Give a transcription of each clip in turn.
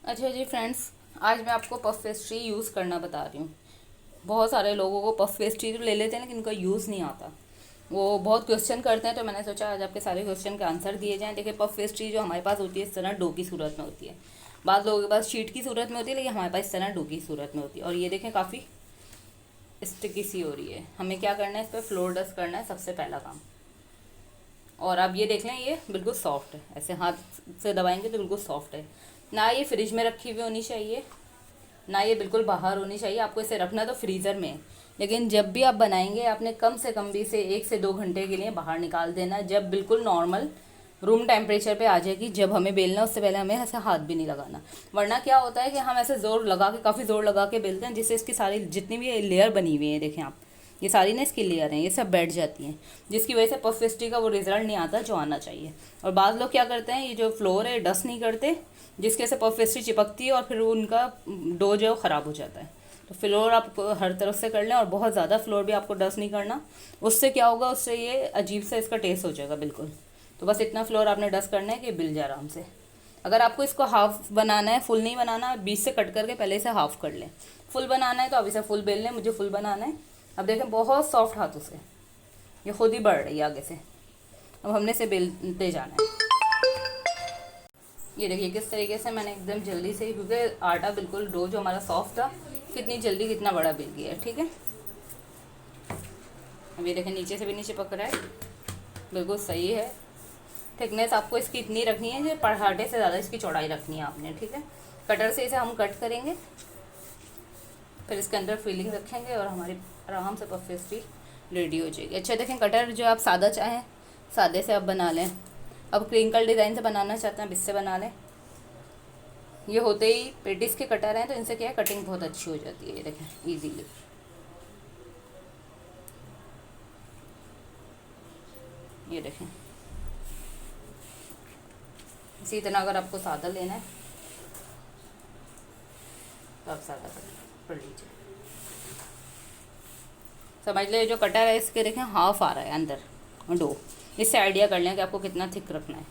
अच्छा जी फ्रेंड्स, आज मैं आपको पफ पेस्ट्री यूज़ करना बता रही हूँ। बहुत सारे लोगों को पफ पेस्ट्री तो ले लेते हैं लेकिन उनका यूज़ नहीं आता। वो बहुत क्वेश्चन करते हैं, तो मैंने सोचा आज आपके सारे क्वेश्चन के आंसर दिए जाएं। देखिए, पफ पेस्ट्री जो हमारे पास होती है इस तरह डो की सूरत में होती है। बाद लोगों के पास शीट की सूरत में होती है, लेकिन हमारे पास इस तरह डो की सूरत में होती है। और ये देखें काफ़ी स्टिकी सी हो रही है। हमें क्या करना है, इस पर फ्लोर डस्ट करना है सबसे पहला काम। और अब ये देख लें, ये बिल्कुल सॉफ्ट है। ऐसे हाथ से दबाएंगे तो बिल्कुल सॉफ्ट है। ना ये फ्रिज में रखी हुई होनी चाहिए, ना ये बिल्कुल बाहर होनी चाहिए। आपको इसे रखना तो फ्रीज़र में है, लेकिन जब भी आप बनाएंगे आपने कम से कम भी इसे 1 से 2 घंटे के लिए बाहर निकाल देना। जब बिल्कुल नॉर्मल रूम टेम्परेचर पे आ जाएगी, जब हमें बेलना उससे पहले हमें ऐसे हाथ भी नहीं लगाना। वरना क्या होता है कि हम ऐसे ज़ोर लगा के, काफ़ी ज़ोर लगा के बेलते हैं, जिससे इसकी सारी जितनी भी लेयर बनी हुई है, देखें आप, ये सारी ना इसकी लेयर हैं, ये सब बैठ जाती हैं, जिसकी वजह से पफ पेस्ट्री का वो रिज़ल्ट नहीं आता जो आना चाहिए। और बाद लोग क्या करते हैं, ये जो फ्लोर है डस्ट नहीं करते, जिसकी वजह से पफ पेस्ट्री चिपकती है और फिर उनका डो जो ख़राब हो जाता है। तो फ्लोर आप हर तरफ से कर लें, और बहुत ज़्यादा फ्लोर भी आपको डस्ट नहीं करना। उससे क्या होगा, उससे ये अजीब सा इसका टेस्ट हो जाएगा बिल्कुल। तो बस इतना फ्लोर आपने डस्ट करना है कि बिल जाए आराम से। अगर आपको इसको हाफ़ बनाना है, फुल नहीं बनाना, बीच से कट करके पहले इसे हाफ़ कर लें। फुल बनाना है तो अब इसे फुल बेल लें, मुझे फुल बनाना है। अब देखें बहुत सॉफ्ट हाथों से ये खुद ही बढ़ रही है आगे से। अब हमने इसे बेलते जाना है। ये देखिए किस तरीके से मैंने एकदम जल्दी से, क्योंकि आटा बिल्कुल डो जो हमारा सॉफ्ट था, कितनी जल्दी कितना बड़ा बेल गया है। ठीक है, अब ये देखें नीचे से भी नीचे पक रहा है, बिल्कुल सही है। थिकनेस आपको इसकी इतनी रखनी है जो पराठे से ज़्यादा इसकी चौड़ाई रखनी है आपने। ठीक है, कटर से इसे हम कट करेंगे, फिर इसके अंदर फिलिंग रखेंगे और हमारी आराम से पफ पेस्ट्री रेडी हो जाएगी। अच्छा देखें, कटर जो आप सादा चाहें सादे से आप बना लें। अब क्रिंकल डिज़ाइन से बनाना चाहते हैं, अब इससे बना लें। ये होते ही पेटिस के कटर हैं, तो इनसे क्या है, कटिंग बहुत अच्छी हो जाती है। ये देखें ईजीली, ये देखें। इसी तरह अगर आपको सादा लेना है तो आप सादा कर लीजिए। समझ लो, जो कटर है इसके देखें हाफ आ रहा है अंदर डो। इससे आइडिया कर लें कि आपको कितना थिक रखना है।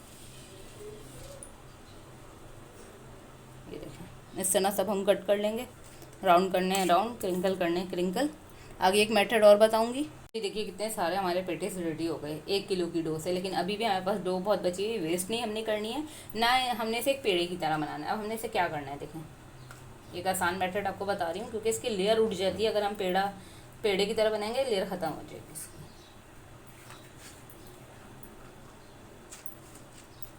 ये देखें इस तरह सब हम कट कर लेंगे। राउंड करने हैं राउंड, क्रिंकल करने हैं क्रिंकल। आगे एक मेथड और बताऊंगी। ये देखिए कितने सारे हमारे पेटिस रेडी हो गए 1 किलो की डो से। लेकिन अभी भी हमारे पास डो बहुत बची है, वेस्ट नहीं हमने करनी है ना, हमने इसे एक पेड़े की तरह बनाना है। अब हमने इसे क्या करना है, देखें एक आसान मेथड आपको बता रही हूँ, क्योंकि इसकी लेयर उठ जाती है। अगर हम पेड़े की तरह बनाएंगे, लेयर ख़त्म हो जाएगी इसकी।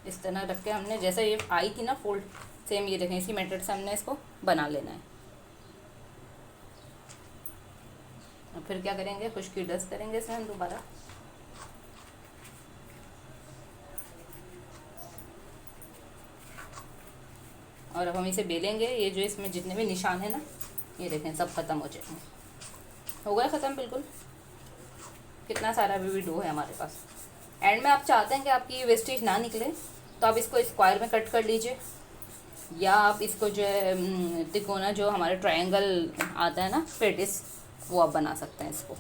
इस तरह रख के हमने, जैसे ये आई थी ना फोल्ड, सेम ये देखें इसी मेथड से हमने इसको बना लेना है। और फिर क्या करेंगे, खुश्की डस्ट करेंगे इसे हम दोबारा। और अब हम इसे बेलेंगे। ये जो इसमें जितने भी निशान है ना, ये देखें सब ख़त्म हो जाएंगे। हो गया ख़त्म बिल्कुल। कितना सारा भी डो है हमारे पास। एंड में आप चाहते हैं कि आपकी ये वेस्टेज ना निकले, तो आप इसको स्क्वायर में कट कर लीजिए, या आप इसको जो है तिकोना, जो हमारे ट्रायंगल आता है ना पेटिस, वो आप बना सकते हैं इसको।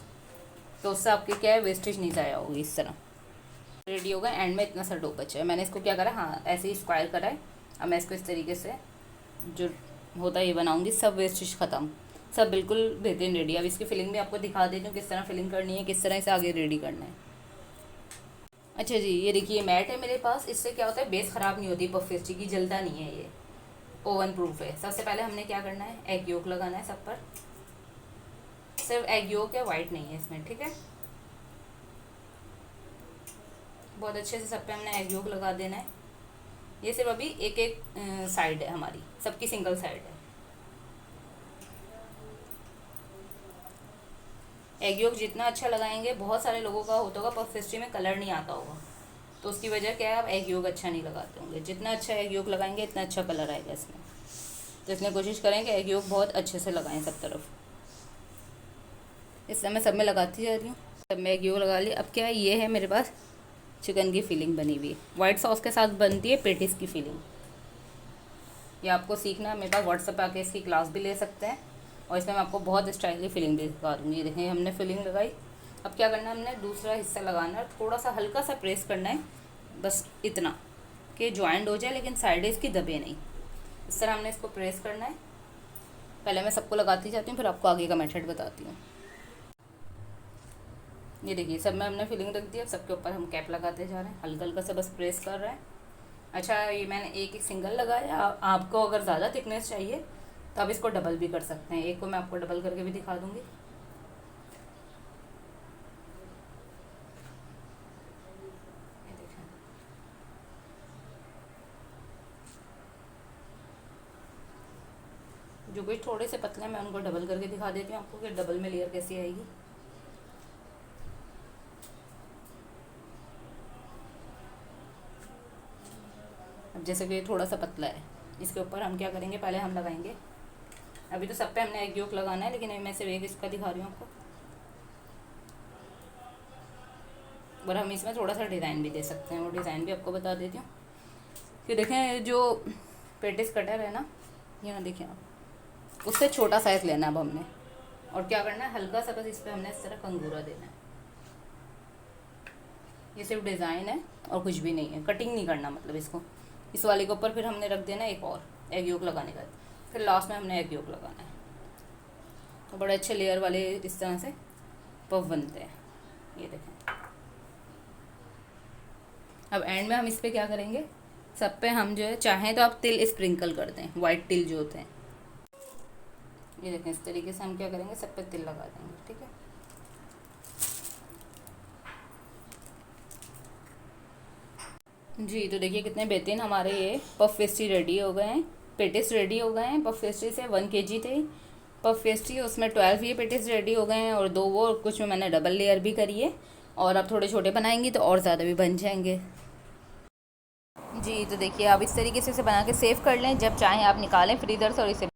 तो उससे आपकी क्या है, वेस्टेज नहीं ज़ाया होगी। इस तरह रेडी होगा। एंड में इतना सा डो बचा है, मैंने इसको क्या करा, हाँ ऐसे ही स्क्वायर करा है। अब मैं इसको इस तरीके से जो होता है ये बनाऊंगी, सब वेस्टेज ख़त्म, सब बिल्कुल बेहतरीन रेडी। अब इसकी फिलिंग भी आपको दिखा देती हूँ किस तरह फिलिंग करनी है, किस तरह इसे आगे रेडी करना है। अच्छा जी, ये देखिए मैट है मेरे पास। इससे क्या होता है, बेस ख़राब नहीं होती पफ पेस्ट्री की, जलता नहीं है, ये ओवन प्रूफ है। सबसे पहले हमने क्या करना है, एग योक लगाना है सब पर। सिर्फ एग योक है, वाइट नहीं है इसमें। ठीक है, बहुत अच्छे से सब पे हमने एग योक लगा देना है। ये सिर्फ अभी एक एक साइड है हमारी, सबकी सिंगल साइड है। एग योक जितना अच्छा लगाएंगे, बहुत सारे लोगों का होता होगा पफ पेस्ट्री में कलर नहीं आता होगा, तो उसकी वजह क्या है, आप एग योक अच्छा नहीं लगाते होंगे। जितना अच्छा एग योक लगाएंगे इतना अच्छा कलर आएगा इसमें। तो इसमें कोशिश करें कि एग योक बहुत अच्छे से लगाएं सब तरफ। इस समय सब में लगाती जा रही हूँ, सब में एग योक लगा ली। अब क्या है, ये है मेरे पास चिकन की फीलिंग बनी हुई है, वाइट सॉस के साथ बनती है पेटिस की फीलिंग। ये आपको सीखना है, मेरे पास व्हाट्सएप पे आके इसकी क्लास भी ले सकते हैं, और इसमें मैं आपको बहुत स्टाइल फीलिंग भी दिखा दूँगी। देखें हमने फीलिंग लगाई। अब क्या करना है, हमने दूसरा हिस्सा लगाना है, थोड़ा सा हल्का सा प्रेस करना है, बस इतना कि ज्वाइंट हो जाए, लेकिन साइड इसकी दबे नहीं। इस तरह हमने इसको प्रेस करना है। पहले मैं सबको लगाती जाती हूँ, फिर आपको आगे का मेथड बताती हूँ। ये देखिए सब में हमने फिलिंग रख दी। अब सबके ऊपर हम कैप लगाते जा रहे हैं, हल्का हल्का सा बस प्रेस कर रहे हैं। अच्छा, ये मैंने एक एक सिंगल लगाया। आपको अगर ज़्यादा थिकनेस चाहिए तो आप इसको डबल भी कर सकते हैं। एक को मैं आपको डबल करके भी दिखा दूँगी। जो भी थोड़े से पतले मैं उनको डबल करके दिखा देती हूँ आपको कि डबल में लेयर कैसी आएगी। अब जैसे कि थोड़ा सा पतला है, इसके ऊपर हम क्या करेंगे, पहले हम लगाएंगे। अभी तो सब पे हमने एग योक लगाना है, लेकिन मैं सिर्फ एक इसका दिखा रही हूँ आपको। और हम इसमें थोड़ा सा डिज़ाइन भी दे सकते हैं, वो डिज़ाइन भी आपको बता देती हूँ। कि देखें जो पेटिस कटर है ना, यहाँ देखिए आप, उससे छोटा साइज़ लेना है अब हमने। और क्या करना है, हल्का सा बस इस पर हमने इस तरह कंगूरा देना है। ये सिर्फ डिज़ाइन है और कुछ भी नहीं है, कटिंग नहीं करना मतलब इसको। इस वाले के ऊपर फिर हमने रख देना एक और एग योक लगाने का, फिर लास्ट में हमने एग योक लगाना है। तो बड़े अच्छे लेयर वाले इस तरह से पफ बनते हैं। ये देखें। अब एंड में हम इस पर क्या करेंगे, सब पे हम जो है चाहें तो आप तिल स्प्रिंकल कर दें, वाइट तिल जो होते हैं। ये देखें, इस तरीके से हम क्या करेंगे, सब पे तिल लगा देंगे। ठीक है, जी। तो देखिए कितने बेहतरीन हमारे ये पफ पेस्ट्री रेडी हो गए हैं, पेटिस रेडी हो गए हैं। पफ पेस्ट्री से 1 kg थे पफ पेस्ट्री, उसमें 12 ये पेटिस रेडी हो गए हैं और 2 वो, कुछ में मैंने डबल लेयर भी करी है। और अब थोड़े छोटे बनाएंगी तो और ज़्यादा भी बन जाएंगे। जी, तो देखिए आप इस तरीके से इसे बना के सेव कर लें। जब चाहें आप निकालें फ्रीज़र से और इसे